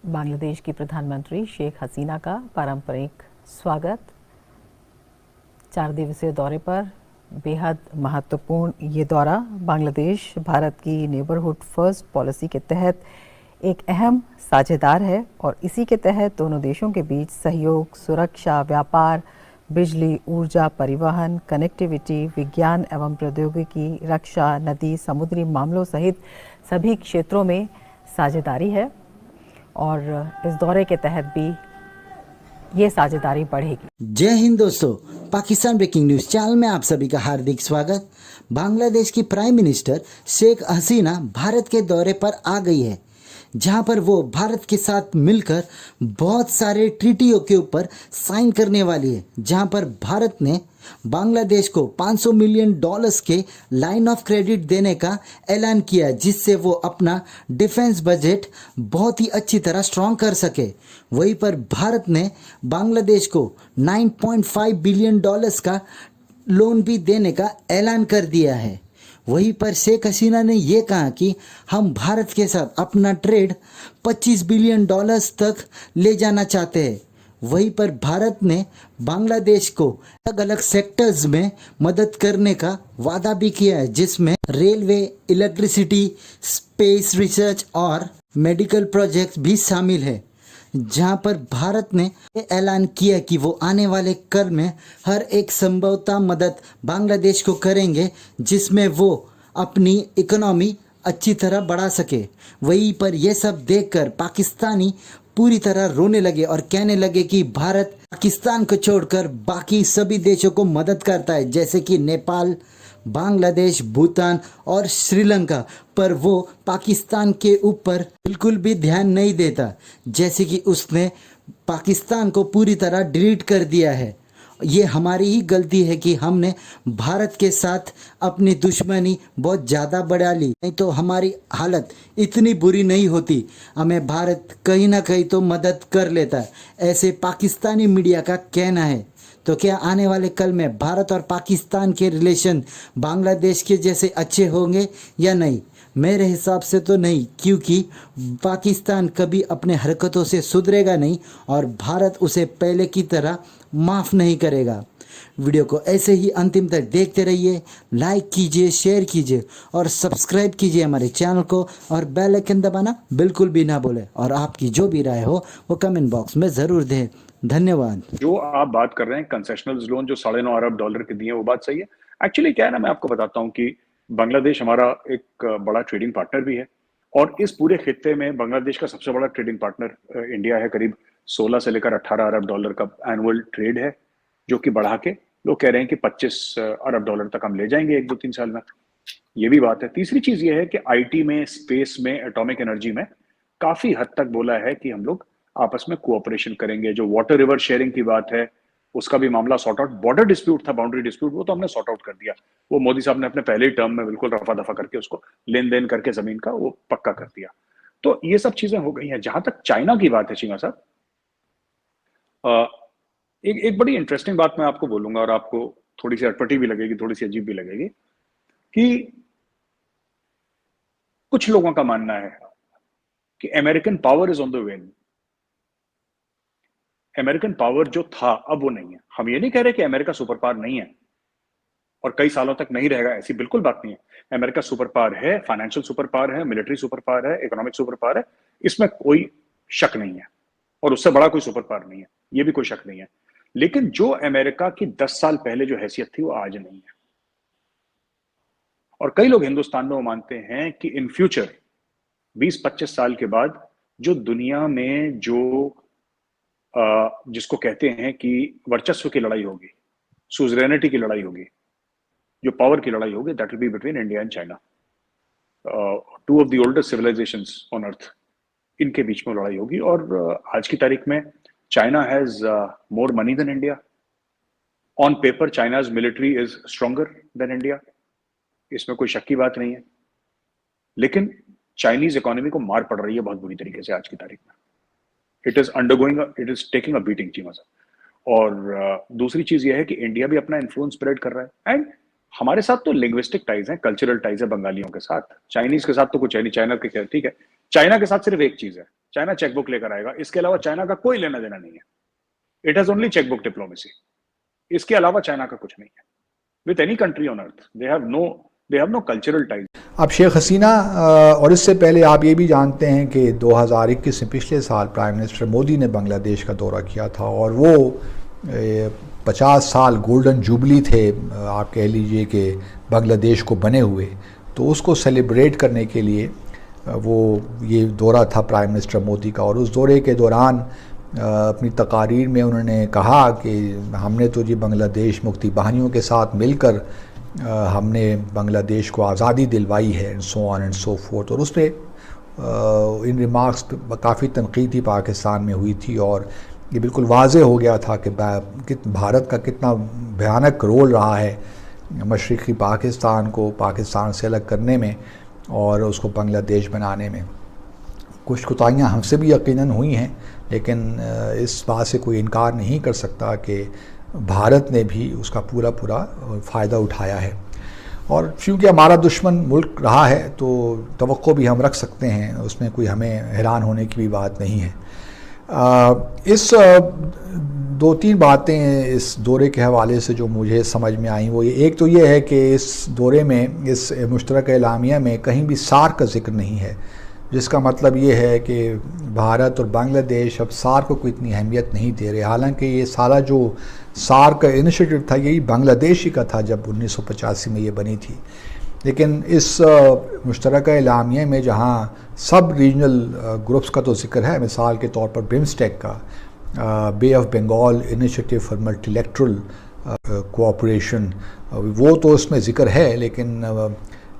बांग्लादेश की प्रधानमंत्री शेख हसीना का पारंपरिक स्वागत। 4 दिवसीय दौरे पर बेहद महत्वपूर्ण ये दौरा बांग्लादेश भारत की नेबरहुड फर्स्ट पॉलिसी के तहत एक अहम साझेदार है और इसी के तहत दोनों देशों के बीच सहयोग, सुरक्षा, व्यापार, बिजली, ऊर्जा, परिवहन, कनेक्टिविटी, विज्ञान एवं प्रौद्योगिकी, रक्षा, नदी, समुद्री मामलों सहित सभी क्षेत्रों में साझेदारी है और इस दौरे के तहत भी ये साझेदारी बढ़ेगी। जय हिंद दोस्तों, पाकिस्तान ब्रेकिंग न्यूज चैनल में आप सभी का हार्दिक स्वागत। बांग्लादेश की प्राइम मिनिस्टर शेख हसीना भारत के दौरे पर आ गई है, जहां पर वो भारत के साथ मिलकर बहुत सारे ट्रीटियों के ऊपर साइन करने वाली है। जहां पर भारत ने बांग्लादेश को $500 मिलियन के लाइन ऑफ क्रेडिट देने का ऐलान किया, जिससे वो अपना डिफेंस बजट बहुत ही अच्छी तरह स्ट्रॉन्ग कर सके। वहीं पर भारत ने बांग्लादेश को $9.5 बिलियन का लोन भी देने का ऐलान कर दिया है। वहीं पर शेख हसीना ने यह कहा कि हम भारत के साथ अपना ट्रेड $25 बिलियन तक ले जाना चाहते हैं। वहीं पर भारत ने बांग्लादेश को अलग अलग सेक्टर्स में मदद करने का वादा भी किया है, जिसमें रेलवे, इलेक्ट्रिसिटी, स्पेस रिसर्च और मेडिकल प्रोजेक्ट्स भी शामिल है। जहां पर भारत ने ऐलान किया कि वो आने वाले कल में हर एक संभवतः मदद बांग्लादेश को करेंगे, जिसमें वो अपनी इकोनॉमी अच्छी तरह बढ़ा सके। वहीं पर यह सब देखकर पाकिस्तानी पूरी तरह रोने लगे और कहने लगे कि भारत पाकिस्तान को छोड़कर बाकी सभी देशों को मदद करता है, जैसे कि नेपाल, बांग्लादेश, भूटान और श्रीलंका, पर वो पाकिस्तान के ऊपर बिल्कुल भी ध्यान नहीं देता, जैसे कि उसने पाकिस्तान को पूरी तरह डिलीट कर दिया है। ये हमारी ही गलती है कि हमने भारत के साथ अपनी दुश्मनी बहुत ज़्यादा बढ़ा ली, नहीं तो हमारी हालत इतनी बुरी नहीं होती। हमें भारत कहीं ना कहीं तो मदद कर लेता है, ऐसे पाकिस्तानी मीडिया का कहना है। तो क्या आने वाले कल में भारत और पाकिस्तान के रिलेशन बांग्लादेश के जैसे अच्छे होंगे या नहीं? मेरे हिसाब से तो नहीं, क्योंकि पाकिस्तान कभी अपने हरकतों से सुधरेगा नहीं और भारत उसे पहले की तरह माफ़ नहीं करेगा। वीडियो को ऐसे ही अंतिम तक देखते रहिए, लाइक कीजिए, शेयर कीजिए और सब्सक्राइब कीजिए हमारे चैनल को, और बेल आइकन दबाना बिल्कुल भी ना भूलें। और आपकी जो भी राय हो वो कमेंट बॉक्स में ज़रूर दें। धन्यवाद। जो आप बात कर रहे हैं कंसेशनल लोन जो $9.5 अरब के दिए, वो बात सही है। एक्चुअली क्या है ना, मैं आपको बताता हूँ कि बांग्लादेश हमारा एक बड़ा ट्रेडिंग पार्टनर भी है और इस पूरे खित्ते में बांग्लादेश का सबसे बड़ा ट्रेडिंग पार्टनर इंडिया है। करीब 16 से लेकर $18 अरब का एनुअल ट्रेड है, जो कि बढ़ा के लोग कह रहे हैं कि $25 अरब तक हम ले जाएंगे 1-2-3 साल में। ये भी बात है। तीसरी चीज ये है कि आईटी में, स्पेस में, एटॉमिक एनर्जी में काफी हद तक बोला है कि हम लोग आपस में कोऑपरेशन करेंगे। जो वाटर रिवर शेयरिंग की बात है, उसका भी मामला सॉर्ट आउट। बॉर्डर डिस्प्यूट था, बाउंड्री डिस्प्यूट, वो तो हमने सॉर्ट आउट कर दिया। वो मोदी साहब ने अपने पहले ही टर्म में बिल्कुल रफा दफा करके उसको लेन देन करके जमीन का वो पक्का कर दिया। तो ये सब चीजें हो गई हैं। जहां तक चाइना की बात है चीमा साहब, एक बड़ी इंटरेस्टिंग बात मैं आपको बोलूंगा और आपको थोड़ी सी अटपटी भी लगेगी, थोड़ी सी अजीब भी लगेगी, कि कुछ लोगों का मानना है कि American power is on the when. American power जो था अब वो नहीं है। हम ये नहीं कह रहे कि अमेरिका सुपर पावर नहीं है और कई सालों तक नहीं रहेगा, ऐसी बिल्कुल बात नहीं है। अमेरिका सुपर पावर है, फाइनेंशियल सुपर पावर है, मिलिट्री सुपर पावर है, इकोनॉमिक सुपर पावर है, इसमें कोई शक नहीं है। और उससे बड़ा कोई सुपर पावर नहीं है, ये भी कोई शक नहीं है। लेकिन जो अमेरिका की 10 साल पहले जो हैसियत थी वो आज नहीं है। और कई लोग हिंदुस्तान में वो मानते हैं कि इन फ्यूचर 20-25 साल के बाद जो दुनिया में जो जिसको कहते हैं कि वर्चस्व की लड़ाई होगी, सुजरेनिटी की लड़ाई होगी, जो पावर की लड़ाई होगी, that will be between India and China. Two of the oldest civilisations on earth, इनके बीच में लड़ाई होगी। और आज की तारीख में China has more money than India. On paper China's military is stronger than India, इसमें कोई शक की बात नहीं है। लेकिन चाइनीज इकोनॉमी को मार पड़ रही है बहुत बुरी तरीके से आज की तारीख में। It is taking a beating Cheema साहब। और दूसरी चीज यह है कि इंडिया भी अपना इन्फ्लुएंस स्प्रेड कर रहा है। एंड हमारे साथ तो लिंग्विस्टिक टाइज हैं, कल्चरल टाइज है बंगालियों के साथ। चाइनीज के साथ तो कुछ है नहीं। चाइना के ठीक है, चाइना के साथ सिर्फ एक चीज है, चाइना चेकबुक लेकर आएगा, इसके अलावा चाइना का कोई लेना देना नहीं है। It has only chequebook diplomacy, इसके अलावा चाइना का कुछ नहीं है with any country on earth. They have no cultural ties. अब शेख हसीना और इससे पहले आप ये भी जानते हैं कि 2021 में पिछले साल प्राइम मिनिस्टर मोदी ने बांग्लादेश का दौरा किया था और वो 50 साल गोल्डन जुबली थे, आप कह लीजिए कि बांग्लादेश को बने हुए, तो उसको सेलिब्रेट करने के लिए वो ये दौरा था प्राइम मिनिस्टर मोदी का। और उस दौरे के दौरान अपनी तकारीर में उन्होंने कहा कि हमने तो जी बांग्लादेश मुक्ति बाहिनियों के साथ मिलकर हमने बांग्लादेश को आज़ादी दिलवाई है, and so on and so fourth. और उस पर इन रिमार्क्स पर काफ़ी तनकीद पाकिस्तान में हुई थी और ये बिल्कुल वाज़े हो गया था कि भारत का कितना भयानक रोल रहा है मशरक़ी पाकिस्तान को पाकिस्तान से अलग करने में और उसको बांग्लादेश बनाने में। कुछ कोताहियाँ हमसे भी यकीनन हुई हैं, लेकिन इस बात से कोई इनकार नहीं कर सकता कि भारत ने भी उसका पूरा फ़ायदा उठाया है। और क्योंकि हमारा दुश्मन मुल्क रहा है तो तवक्को भी हम रख सकते हैं, उसमें कोई हमें हैरान होने की भी बात नहीं है। इस 2-3 बातें इस दौरे के हवाले से जो मुझे समझ में आई वो एक तो ये है कि इस दौरे में, इस मुश्तरका एलामिया में कहीं भी सार्क का जिक्र नहीं है, जिसका मतलब ये है कि भारत और बांग्लादेश अब सार्क को इतनी अहमियत नहीं दे रहे। हालांकि ये सारा जो सार्क का इनिशिएटिव था यही बांग्लादेश ही का था जब 1985 में ये बनी थी। लेकिन इस मुश्तरका एलामिया में जहाँ सब रीजनल ग्रुप्स का तो जिक्र है, मिसाल के तौर पर बिम्स्टेक का, Bay of Bengal initiative for multilateral cooperation, वो तो उसमें ज़िक्र है, लेकिन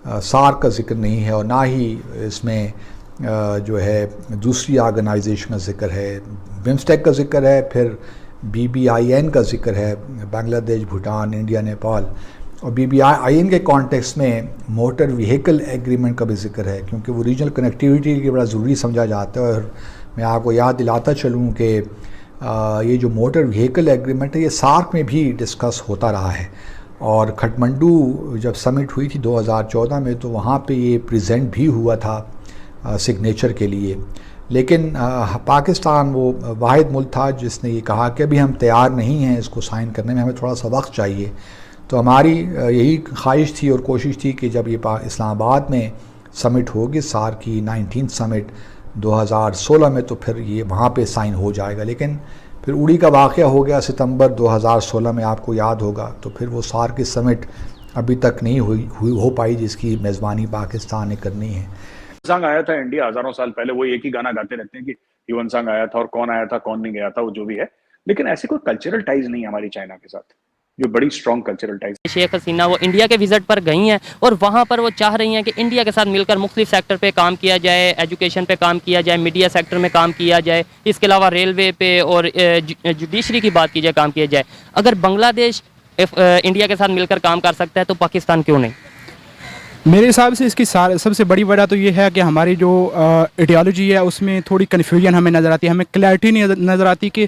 सार्क का जिक्र नहीं है। और ना ही इसमें जो है दूसरी ऑर्गेनाइजेशन का जिक्र है। बिम्स्टेक का जिक्र है, फिर BBIN का जिक्र है, बांग्लादेश, भूटान, इंडिया, नेपाल। और BBIN के कॉन्टेक्स्ट में मोटर व्हीकल एग्रीमेंट का भी जिक्र है, क्योंकि वो रीजनल कनेक्टिविटी के बड़ा ज़रूरी समझा जाता है। और मैं आपको याद दिलाता चलूँ कि ये जो मोटर व्हीकल एग्रीमेंट है ये सार्क में भी डिस्कस होता रहा है। और खटमंडू जब समिट हुई थी 2014 में तो वहाँ पे ये प्रेजेंट भी हुआ था सिग्नेचर के लिए। लेकिन पाकिस्तान वो वाहिद मुल्क था जिसने ये कहा कि अभी हम तैयार नहीं हैं इसको साइन करने में, हमें थोड़ा सा वक्त चाहिए। तो हमारी यही ख्वाहिश थी और कोशिश थी कि जब ये इस्लामाबाद में समिट होगी, सार्क की 19th समिट 2016 में, तो फिर ये वहाँ पे साइन हो जाएगा। लेकिन फिर उड़ी का वाक़या हो गया सितंबर 2016 में, आपको याद होगा। तो फिर वो सार्क की समिट अभी तक नहीं हो पाई जिसकी मेज़बानी पाकिस्तान ने करनी है। सांग आया था इंडिया हज़ारों साल पहले, वो एक ही गाना गाते रहते हैं कि ह्यूमन सांग आया था और कौन आया था कौन नहीं गया था, वो जो भी है। लेकिन ऐसी कोई कल्चरल टाइज नहीं है हमारी चाइना के साथ, जो बड़ी strong cultural ties. Sheikh Hasina वो इंडिया के विजिट पर गई हैं और वहाँ पर वो चाह रही हैं कि इंडिया के साथ मिलकर मुख्तलिफ सेक्टर पे काम किया जाए, एजुकेशन पे काम किया जाए, मीडिया सेक्टर में काम किया जाए, इसके अलावा रेलवे पे और जुडिशरी की बात की जाए, काम किया जाए। अगर बांग्लादेश इंडिया के साथ मिलकर काम कर सकता है तो पाकिस्तान क्यों नहीं? मेरे हिसाब से इसकी सबसे बड़ी वजह तो ये है कि हमारी जो आइडियोलॉजी है उसमें थोड़ी कन्फ्यूजन हमें नज़र आती है, हमें क्लैरिटी नहीं नज़र आती कि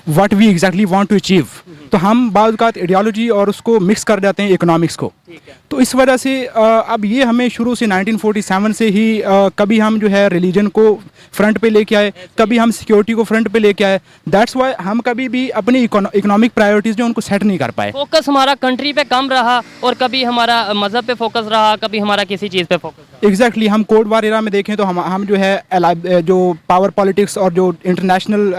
what we exactly want to achieve. तो हम बाज़ औक़ात आइडियोलॉजी और उसको मिक्स कर देते हैं इकोनॉमिक्स को। तो इस वजह से अब ये हमें शुरू से 1947 से ही कभी हम जो है रिलीजन को फ्रंट पे लेके आए, कभी हम सिक्योरिटी को फ्रंट पे लेके आए। दैट्स वाई हम कभी भी अपनी इकोनॉमिक प्रायोरिटीज़ जो उनको सेट नहीं कर पाए। फोकस हमारा कंट्री पे कम रहा और कभी हमारा मज़हब पे फोकस रहा, कभी हमारा किसी चीज़ पे फोकस। एग्जैक्टली हम कोल्ड वार एरा में देखें तो हम जो है जो पावर पॉलिटिक्स और जो इंटरनेशनल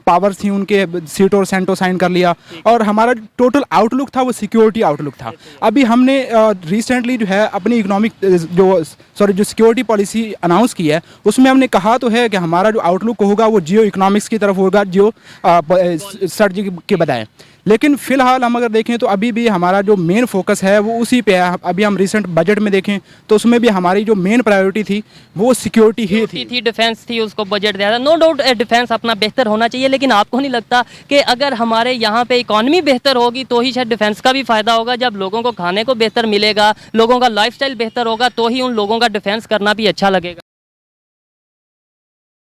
पावर्स थी उनके सीटो और सेंटो साइन कर लिया और हमारा टोटल आउटलुक था वो सिक्योरिटी आउटलुक था। अभी हमने रिसेंटली जो है अपनी इकोनॉमिक जो सिक्योरिटी पॉलिसी अनाउंस की है उसमें हमने कहा तो है कि हमारा जो आउटलुक होगा वो जियो इकोनॉमिक्स की तरफ होगा, जियो स्ट्रेटजी के बजाय। लेकिन फ़िलहाल हम अगर देखें तो अभी भी हमारा जो मेन फोकस है वो उसी पे है। अभी हम रिसेंट बजट में देखें तो उसमें भी हमारी जो मेन प्रायोरिटी थी वो सिक्योरिटी ही थी, डिफेंस थी, उसको बजट दिया था। नो डाउट डिफेंस अपना बेहतर होना चाहिए, लेकिन आपको नहीं लगता कि अगर हमारे यहाँ पे इकॉनमी बेहतर होगी तो ही शायद डिफेंस का भी फ़ायदा होगा? जब लोगों को खाने को बेहतर मिलेगा, लोगों का लाइफस्टाइल बेहतर होगा, तो ही उन लोगों का डिफेंस करना भी अच्छा लगेगा।